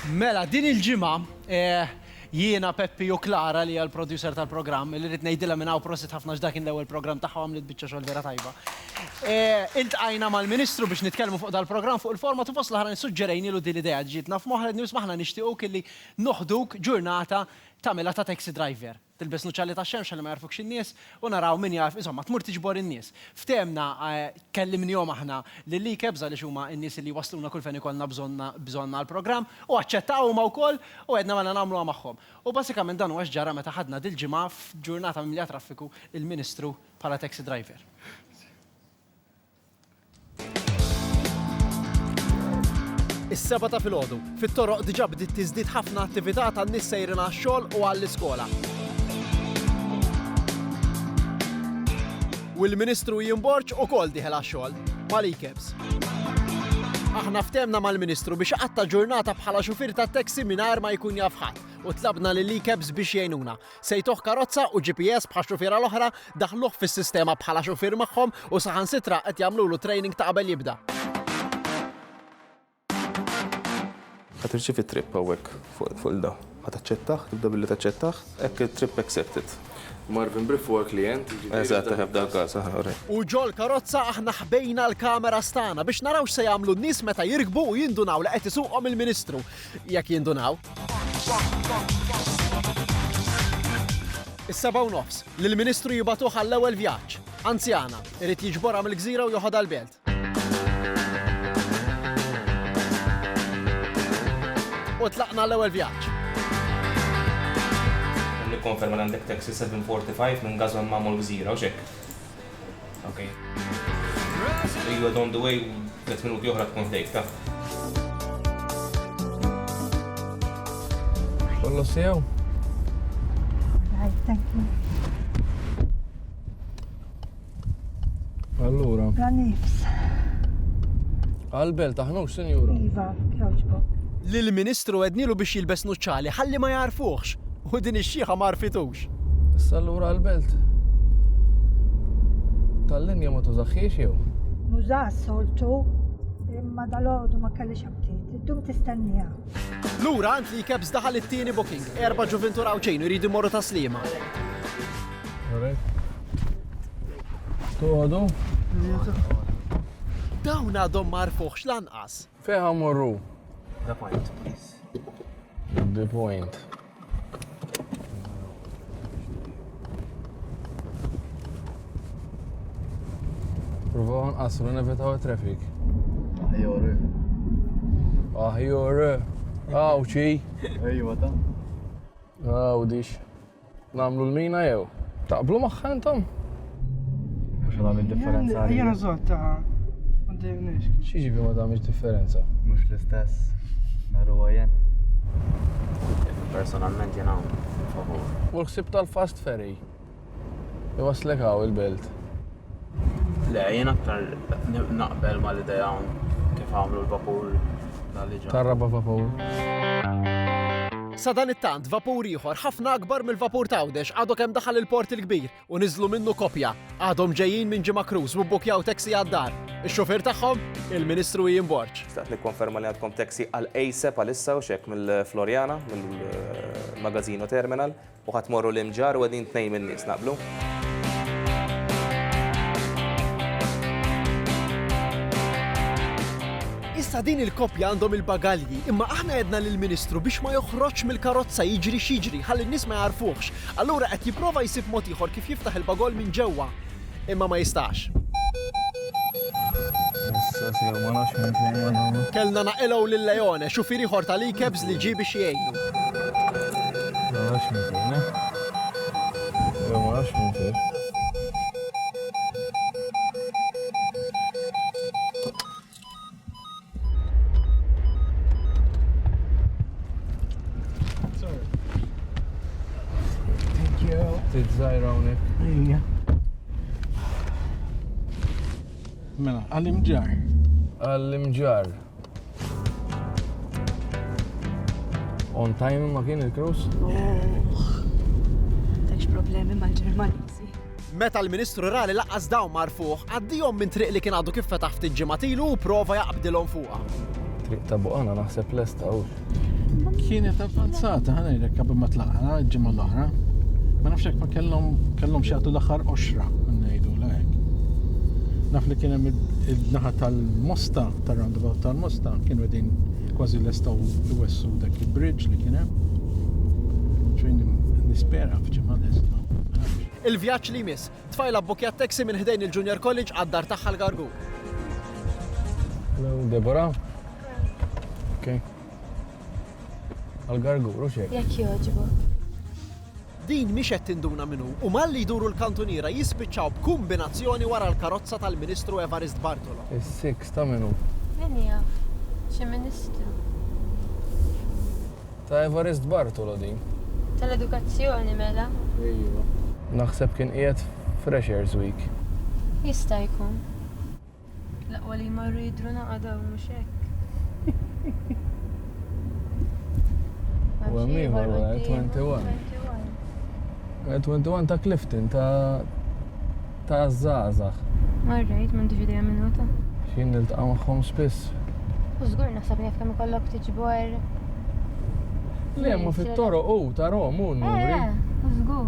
Mela, din il-ġimgħa jiena Peppi u Klara li hija l-producer tal-programm li rrid ngħidilha minn hawn prosit ħafna x'dak l-ewwel programm tagħha għamlet biċċa xogħol vera tajba. Iltqajna mal-Ministru biex nitkellmu fuq dal-programm fuq il-format u fost l-aħħar nissuġġerejnilu din l-idea ġietna f'moħħna nismaħna nixtiequ li noħduk ġurnata tagħmilha ta' taxi driver. Tilbes nuċċalli ta' xemx li ma jarfukx in-nies u naraw min jarf, insomma, tmur tiġbor in-nies. Ftemna kellimnihom aħna lil Likebs għaliex huma n-nies li wasluna kull fejn ikollna bżonna għall-programm u aċċettaw huma wkoll u għedna mela nagħmluha magħhom. U basikament dan huwa x'ġara meta ħadna dil-ġimgħa f'ġurnata mimlija traffiku il-Ministru bħala taxi driver. Is-seba ta' filgħodu, fit-toroq diġà bdiet tiżdied ħafna attività tan-nies sejrin għax-xogħol u għall-iskola. U l-Ministru jinborġ ukoll dieħel għax-xogħol ma' Likebs. Aħna ftemna mal-Ministru biex qatta ġurnata bħala xufir tat-taxi mingħajr ma jkun jaf ħadd u tlabna lil Likebs biex jgħinuna. Sejtuh karozza u GPS bħal xufiera l-oħra daħluh fis-sistema bħala xufir magħhom u saħansitra qed jagħmlulu training ta' qabel jibda. ħatirċi fit-trip hawnhekk fuq il-da. Ħataċċettaħ, tibda billi taċċettaħ, hekk trip accepted. Marvin Briff huwa klient. Eżatt, ħebda każ, U ġol karozza aħna ħbejna l-kamera stana biex naraw x'se jagħmlu n-nies meta jirkbu u jindunaw li qed isuqhom il-Ministru. Jekk jindunaw. Is-7:09 lill-Ministru jibatuh għall-ewwel vjaġġ. Anzjana, irid jiġborha mill-gżira u joħodha l-belt. U tlaqna l-ewwel vjaġġ. Nikkonferma li għandek taxi 745 minn Gazwan Mamul Gżira u xek. Okay. You are on the way, 3 minuti oħra tkun ħdejk ta'. Kollu sew? Right, thank you. Allura. La nifs. Għal-belt aħnux, senjura. Iva, kjoġbok. Lill-Ministru għednilu biex jilbes nuċċali ħalli ma jarfuħx u din ix-xieħa ma rfitux. Issa allura għal-belt. Tal-linja ma tużaxħiex jew? Nuża soltu, imma dal-għodu ma kellix abtit. Iddum tistennija. Lura għand Likebs daħal it-tieni booking, 4 ġuventura u ċejn jridu jmorru ta' slima. Tu għadu? Dawn għadhom ma rfuħx lanqas. Feħa morru. The point, please. The point. Provaw nqasru nevitaw it-traffic. Aħjoru. Aħjoru. Aw ċi. Ejwa ta'. Aw dix. Namlu l-mina jew. Taqblu maħħa intom? Mux għadam il-differenza. Jena zotta. Għaddejnix. Xieġibi ma tamiex differenza? Mux l-istess. Naru għajen. Personalment jena favor. U l-ħsib tal-fast ferry. Iwaslek għaw il-belt. Le, jien aktar naqbel ma l-ideja kif għamlu l-vapur tal-liġa. Tarraba vapur. Sa dan it-tant vapur ieħor ħafna akbar mill-vapur Tawdex għadu kemm daħal il-port il-kbir u niżlu minnu kopja. Għadhom ġejjin minn Ġimgħa Cruise u bbukjaw taxi għad-dar. Ix-xufier tagħhom il-Ministru jinborġ. Staqt nikkonferma li għandkom taxi għal ASAP għalissa u xek mill-Florjana, mill-Magazzino Terminal u ħatmorru l-imġar u għedin 2 min-nies naqblu. Issa din il-kopja għandhom il-bagalji, imma aħna għedna lill-Ministru biex ma joħroġ mill-karozza jiġri xiġri ħalli n-nies ma jarfuhx. Allura qed jipprova jsib mod ieħor kif jiftaħ il-bagol minn ġewwa, imma ma jistax. Issa sew ma nafx minn fejn għadhom. Kellna naqilgħu lil Leone, xufier ieħor ta' Likebs li ġie biex jgħinu. Ma nafx minn fejn, Ma nafx minn fejn. Tizzajra unik. Ija. Mela, għal-imġar. Għall-imġar. On time ma kien il-cruise? Tekx problemi mal-Ġermaniżi. Meta l-Ministru rali laqqas dawn marfuħ, għaddihom minn triq li kien għadu kif fetaħ ftit ġimgħat ilu u prova jaqbdilhom fuqha. Triq ta' buqana naħseb lesta u. kienet avvanzata, ħanajlek qabel ma tlaqna ġimgħa l-oħra. Ma nafx hekk ma kellhom xagħtu l-aħħar 10 ngħidu lek. Naf li kien hemm il-naħa tal-Mosta, tar-roundabout tal-Mosta, kienu qegħdin kważi lestaw iwessu dak il-bridge li kien hemm. Ġejn nispera f'ġimgħa lesta. Il-vjaġġ li jmiss, tfajla bbukjat taxi minn ħdejn il-Junior College għad-dar tagħha l-Gargur. Hello, Deborah. Okay. Għal-Gargur, u xek? Jekk joġbu. Din mhix qed tinduna minnu u malli jduru l-kantuniera jispiċċaw b'kombinazzjoni wara l-karozza tal-Ministru Evarist Bartolo. Is-6 ta' minu. Min jaf? Xi Ministru? Ta' Evarist Bartolo din. Tal-edukazzjoni mela. Ejwa. Naħseb kien qiegħed Freshers Week. Jista' jkun. Laqwa li jmorru jidru naqadaw mhux hekk. U hemm ieħor wara 21. 21 ta' Clifton ta' Żgħażagħ. Marrejt m'għandix idea minuta. X'jien niltaqa' magħhom spiss. U żgur naħseb jekk kemm ikollok tiġbor. Le ma fit-toroq ta' Rom u n-numri. U żgur.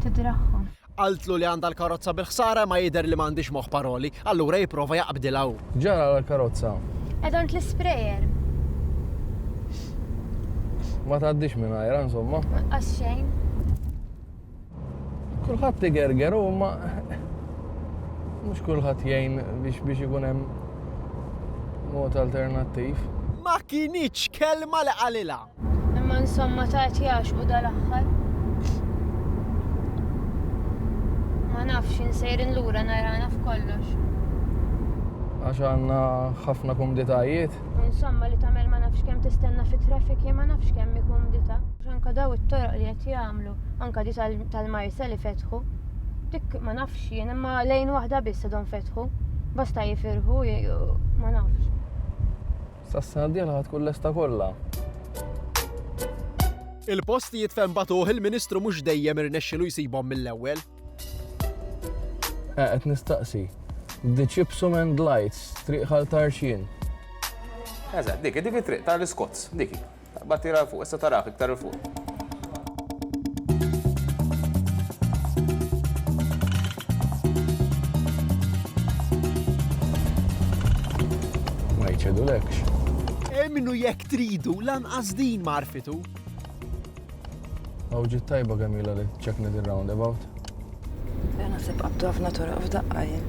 Tidraħħom. Qaltlu li għandha l-karozza bil-ħsara ma jidher li m'għandix moħħ paroli, allura jipprova jaqbdilha hu. Ġara l-karozza. Edont l-sprayer. Ma tgħaddix minn ajra insomma. Għas xejn. Kulħadd tigerger u ma mhux kulħadd jgħin biex ikun hemm mod alternattiv. Ma kienx kelma li qalilha. Imma insomma tagħti u dal-aħħar. Ma nafx insejrin lura narana f'kollox. Għax għandna ħafna kumditajiet. Insomma li tagħmel ma nafx kemm tistenna fit-traffic ma nafx kemm ikun dita. Anka daw it-toroq li qed jagħmlu, anka di tal-Marsa li fetħu. Dik ma nafx jien imma lejn waħda biss għadhom fetħu. Basta jifirħu ma nafx. Sas-sena d-dieħla tkun lesta kollha. Il-postijiet fejn batuh il-Ministru mhux dejjem irnexxielu jsibhom mill-ewwel. Qed nistaqsi. The Gypsum and Lights, triq ħal-Tarxien. Eżatt, dik it-triq tal-Iskots, diki. Battira fuq, issa taraħ iktar fuq. Ma jċedulekx. Minnu jekk tridu lanqas din marfitu. Għaw ġit tajba Gamila li ċeknet il-roundabout. Naħseb qabdu ħafna toroq f'daqqa jien.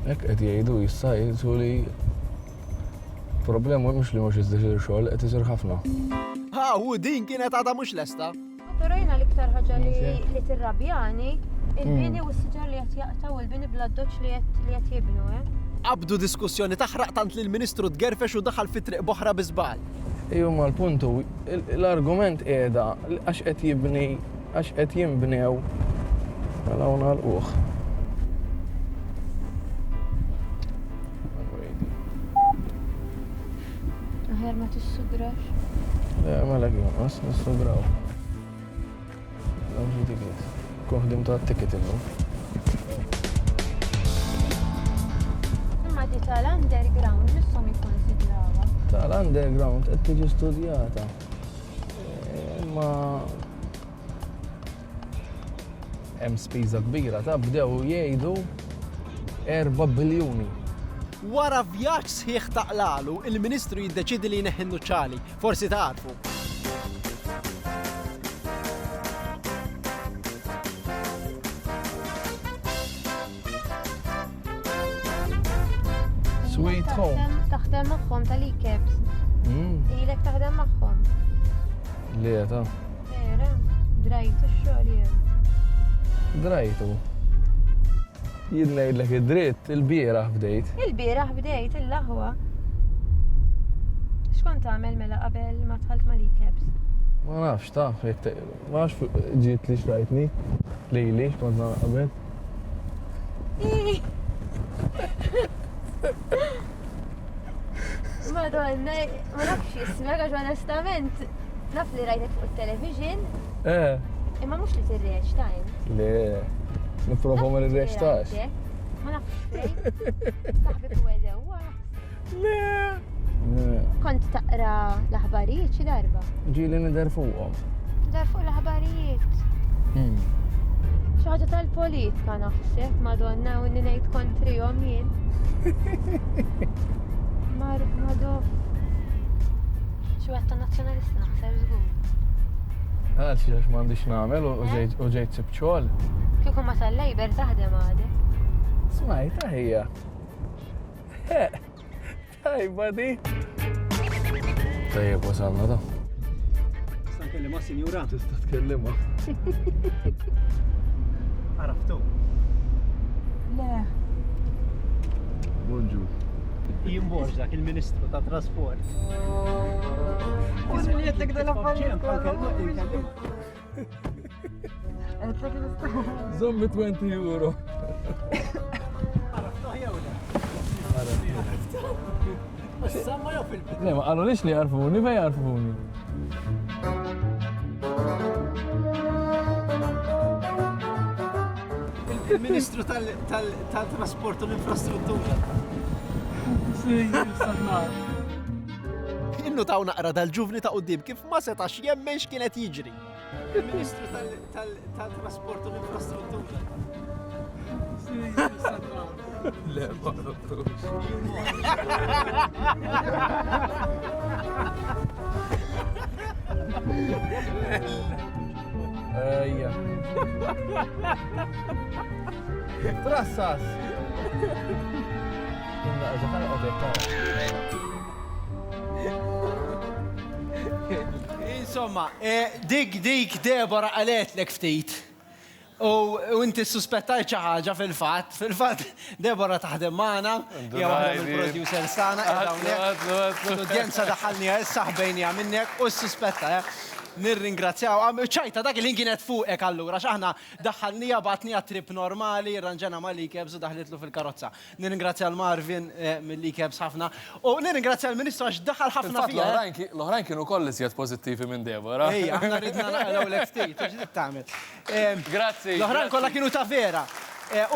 Hekk qed jgħidu issa jgħidu li problema mhux li mhux iżdeġ il-xogħol qed isir ħafna. U din kienet għadha mhux lesta. Però jiena l-iktar ħaġa li tirrabjani il-bini u s-siġar li qed jaqtaw il-bini bl-addoċ li qed jibnu, Qabdu diskussjoni taħraq tant li l-Ministru tgerfex u daħal fi triq boħra biżbal. Ejju ma l-puntu, l-argument qiegħda għax qed jinbnew mela nagħlquh. Aħjar ma tissugrax. Mela jonqos, nissugraw. Għawġi ticket. Koħdim ta' ticket illum. Imma di tal-underground nissom jikkonsidrawha. Tal-underground qed tiġi studjata. Imma hemm spiża kbira ta' bdew jgħidu 4 biljuni. Wara vjaġġ sħiħ taqlalu, il-Ministru jiddeċidi li jneħħi n-nuċċali, forsi tarfu. Sweet home. Taħdem magħhom tal-ikebs. Ilek taħdem magħhom. Li ta' Vera, drajtu x-xogħol jien. drajtu. Jien ngħidlek id-dritt il-bieraħ bdejt. Il-bieraħ bdejt il-laħwa. X'kont tagħmel mela qabel ma tħalt mal-ikebs? Ma nafx taf, ma nafx ġiet li xrajtni. Lili, x'kont nagħmel qabel. Madonna, ma nafx jismek għax onestament naf li rajtek fuq il-television. Imma mhux li tirreċ tajn. Le, nipprova ma nirreċtax. Ma nafx fej. Saħbek u għedew, Le. Kont taqra l-aħbarijiet xi darba. Ġili nidher fuqhom. Dar fuq l-aħbarijiet. Xi ħaġa tal-politika naħseb, Madonna, u inni ngħid kontrihom jien. Madof. Xi wieħed nazzjonalista naħseb żgur. Għal xi għax m'għandix nagħmel u ġejt sibt xogħol. Kieku ma tal-Labor taħdem għadi. Smajta hija. Tajba di. Tajjeb wasalna da. Tista' nkellimha sinjura? Tista' tkellimha. Araftu. Le, Bonġu. Jien Boġdak, il-Ministru ta' Trasport. Uri li jettek dal-affarijiet Zommi 20 euro. Samma jew fil-bit. Le, ma qalu lix li jarfuni, fej jarfuni. Il-Ministru tal-Trasport u l-Infrastruttura. Innu ta' naqra dal-ġuvni ta' qudiem kif ma setax jemmen x'kienet jiġri. Il-Ministru tal-Trasport u l-Infrastruttura. Le, ma nafux. Ejja. Trassas. Inna ġaħal Insomma, dik Debora għaletlek ftit. U inti suspettajt xi ħaġa fil-fatt. Fil-fatt, Debora taħdem magħna, hija waħda mill-producer sana, l-udjenza daħalniha issa ħbejniha minnek u s-suspetta. Nirringrazzjaw, ċajta dak li kienet fuqek allura, x'aħna daħħalnija batnija trip normali, rranġena ma' Likebs u daħlitlu fil-karozza. Nirringrazzja l-Marvin mill-Likebs ħafna u nirringrazzja l-Ministru għax daħal ħafna fija. L-oħrajn kienu kolli sjed pozittivi minn Debora. Ejja, aħna ridna naqlaw l-ftit, ġdid tagħmel. Grazzi. L-oħrajn kollha kienu ta' vera.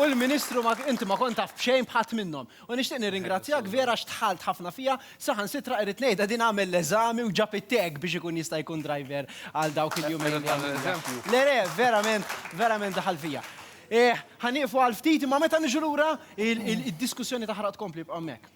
U l-Ministru inti ma kont taf b'xejn bħadd minnhom. U nixtieq nirringrazzjak vera x'tħalt ħafna fija, saħan sitra qrid ngħidha din għamel l-eżami u ġab it-teg biex ikun jista' jkun driver għal dawk il-jumejn li għamel. Le, verament daħal fija. Ħaniqfu għal ftit imma meta niġu lura il-diskussjoni taħraq tkompli b'hemmhekk.